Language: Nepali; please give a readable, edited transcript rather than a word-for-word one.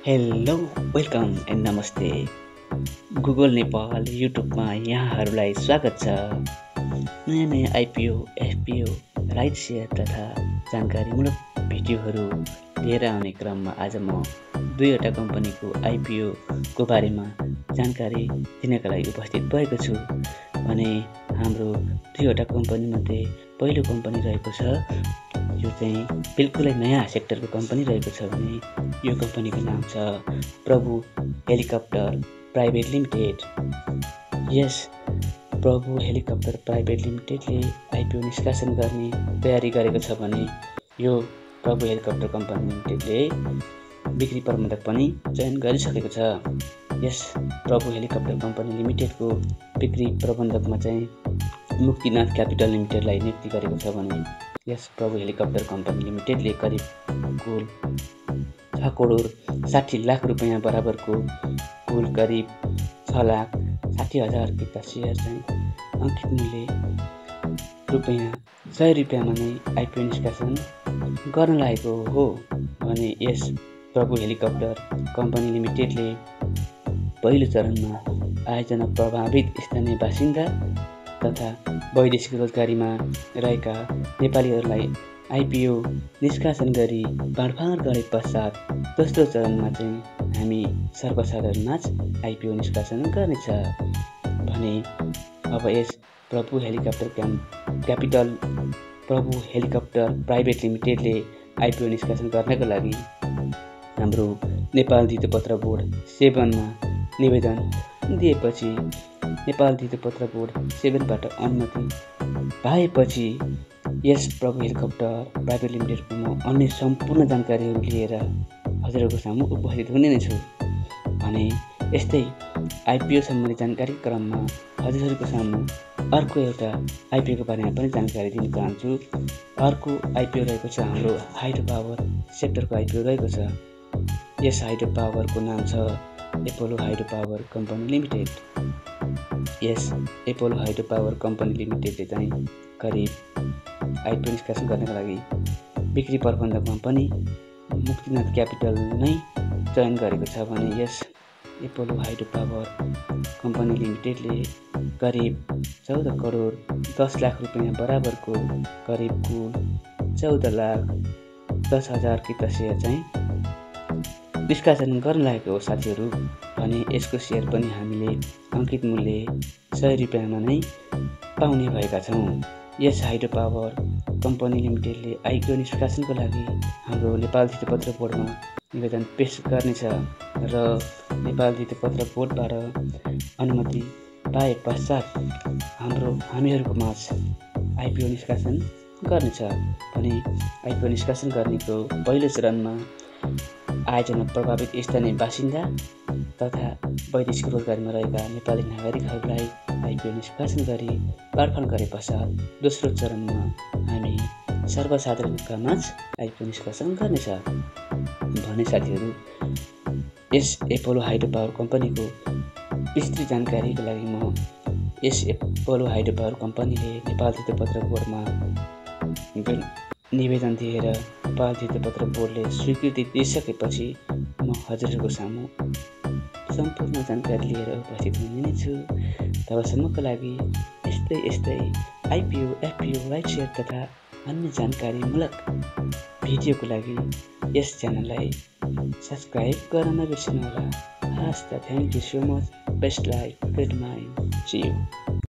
हेलो वेलकम एन्ड नमस्ते गुगल नेपाल युट्युबमा यहाँहरूलाई स्वागत छ। नयाँ नयाँ आइपिओ एफपिओ राइट सेयर तथा जानकारीमूलक भिडियोहरू लिएर आउने क्रममा आज म दुईवटा कम्पनीको आइपिओको बारेमा जानकारी दिनका लागि उपस्थित भएको छु। भने हाम्रो दुईवटा कम्पनीमध्ये पहिलो कम्पनी रहेको छ, यो चाहिँ बिल्कुलै नयाँ सेक्टरको कम्पनी रहेको छ। भने यो कम्पनीको नाम छ प्रभु हेलिकप्टर प्राइभेट लिमिटेड। यस प्रभु हेलिकप्टर प्राइभेट लिमिटेडले आइपिओ निष्कासन गर्ने तयारी गरेको छ। भने यो प्रभु हेलिकप्टर कम्पनी लिमिटेडले बिक्री प्रबन्धक पनि चयन गरिसकेको छ। यस प्रभु हेलिकप्टर कम्पनी लिमिटेडको बिक्री प्रबन्धकमा चाहिँ मुक्तिनाथ क्यापिटल लिमिटेडलाई नियुक्ति गरेको छ। भने यस प्रभु हेलिकप्टर कम्पनी लिमिटेडले करिब कुल 6 करोड 60 लाख रुपैयाँ बराबरको कुल करिब 6,60,000 किता सेयर चाहिँ अंकित मूल्य रुपैयाँ 100 रुपैयाँमा नै आइपिओ निष्कासन गर्न लागेको हो। भने यस प्रभु हेलिकप्टर कम्पनी लिमिटेडले पहिलो चरणमा आयोजना प्रभावित स्थानीय बासिन्दा तथा वैदेशिक रोजगारीमा रहेका नेपालीहरूलाई आइपिओ निष्कासन गरी बाँडफाँड गरे पश्चात दोस्रो चरणमा चाहिँ हामी सर्वसाधारणमाझ आइपिओ निष्कासन गर्नेछ। भने अब यस प्रभु हेलिकप्टर प्राइभेट लिमिटेडले आइपिओ निष्कासन गर्नको लागि हाम्रो नेपाल धितोपत्र बोर्ड 7मा निवेदन दिएपछि नेपाल धितोपत्र बोर्ड 7बाट अनुमति पाएपछि यस प्रभु हेलिकप्टर प्राइभेट लिमिटेडको म अन्य सम्पूर्ण जानकारीहरू लिएर हजुरहरूको सामु उपस्थित हुने नै छु। भने यस्तै आइपिओ सम्बन्धी जानकारी क्रममा हजुरहरूको सामु अर्को एउटा आइपिओको बारेमा पनि जानकारी दिन चाहन्छु। अर्को आइपिओ रहेको छ हाम्रो हाइड्रो पावर सेक्टरको आइपिओ रहेको छ। यस हाइड्रो पावरको नाम छ Apollo hydro power company limited. यस एपोलो हाइड्रो पावर कम्पनी लिमिटेडले चाहिँ करिब आइपिओ निष्कासन गर्नका लागि बिक्री प्रबन्धकमा पनि मुक्तिनाथ क्यापिटल नै चयन गरेको छ। भने यस एपोलो हाइड्रो पावर कम्पनी लिमिटेडले करिब 14 करोड 10 लाख रुपैयाँ बराबरको करिब कुल 14,10,000 किता सेयर चाहिँ निष्कासन गर्न लागेको हो साथीहरू। भने यसको सेयर पनि हामीले अंकित मूल्य 100 रुपैयाँमा नै पाउने भएका छौँ। यस हाइड्रो पावर कम्पनी लिमिटेडले आइपिओ निष्कासनको लागि हाम्रो नेपाल धितोपत्र बोर्डमा निवेदन पेश गर्नेछ र नेपाल धितोपत्र बोर्डबाट अनुमति पाए पश्चात हामीहरूको माझ आइपिओ निष्कासन गर्नेछ। भने आइपिओ निष्कासन गर्नेको पहिलो चरणमा आयोजना प्रभावित स्थानीय बासिन्दा तथा वैदेशिक रोजगारीमा रहेका नेपाली नागरिकहरूलाई आइपिओ निष्कासन गरी बाँडफाँड गरे पश्चात दोस्रो चरणमा हामी सर्वसाधारणका माझ आइपिओ निष्कासन गर्नेछ। भने साथीहरू यस एपोलो हाइड्रो पावर कम्पनीको विस्तृत जानकारीको लागि म यस एपोलो हाइड्रो पावर कम्पनीले नेपाल धितोपत्र बोर्डमा निवेदन दिएर नेपाल धितोपत्र बोर्डले स्वीकृति दिइसकेपछि म हजुरहरूको सामु सम्पूर्ण जानकारी लिएर उपस्थित हुने नै छु। तबसम्मको लागि यस्तै आइपिओ एफपिओ राइट सेयर तथा अन्य जानकारीमूलक भिडियोको लागि यस च्यानललाई सब्सक्राइब गर्न नबिर्सनुहोला। हस् त thank you so much. Best life, good mind, see you.